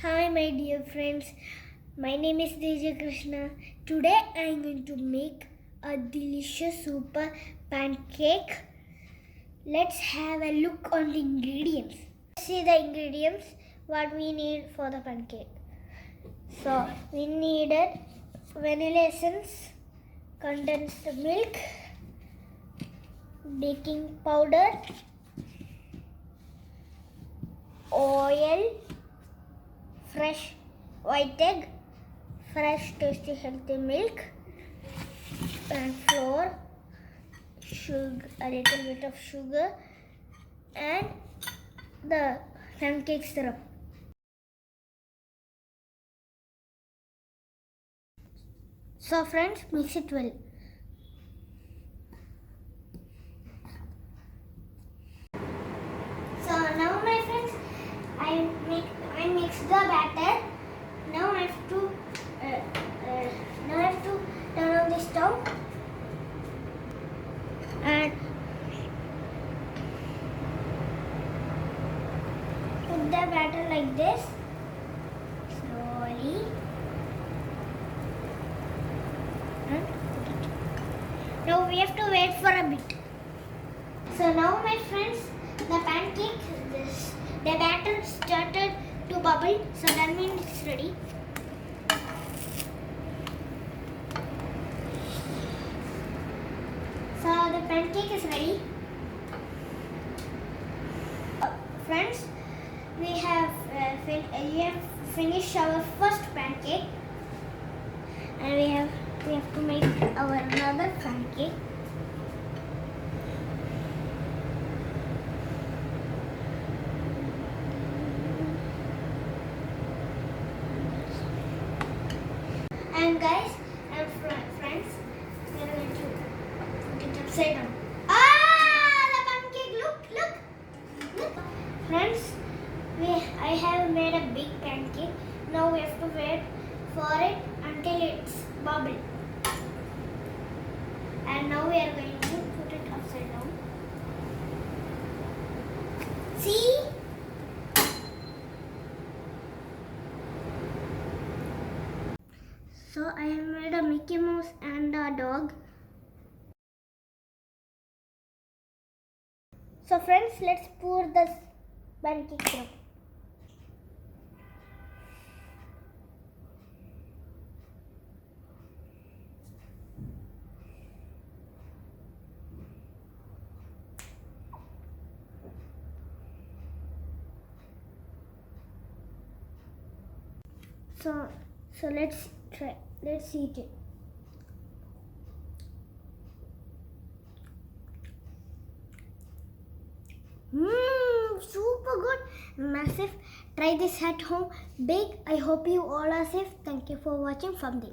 Hi my dear friends, my name is Jaikrishna. Today I am going to make a delicious super pancake. Let's have a look on the ingredients. See the ingredients, what we need for the pancake. So we needed vanilla essence, condensed milk, baking powder, oil, fresh white egg, fresh tasty healthy milk, and flour, sugar, a little bit of sugar, and the pancake syrup. So friends, mix it well. So now my friends, I mix the batter. Now I have to turn on the stove and put the batter like this slowly and put it. Now we have to wait for a bit. So now my friends, the pancake, the batter started to bubble, so that means it's ready. So the pancake is ready. Friends, we have finished our first pancake, and we have to make our another pancake. And guys and friends, we are going to put it upside down. The pancake! Look! Friends, I have made a big pancake. Now we have to wait for it until it's bubble. And now we are going to put it upside down. See? So I have made a Mickey Mouse and a dog. So friends, let's pour the pancake syrup. So let's try. Let's eat it. Super good, massive. Try this at home. Big. I hope you all are safe. Thank you for watching from the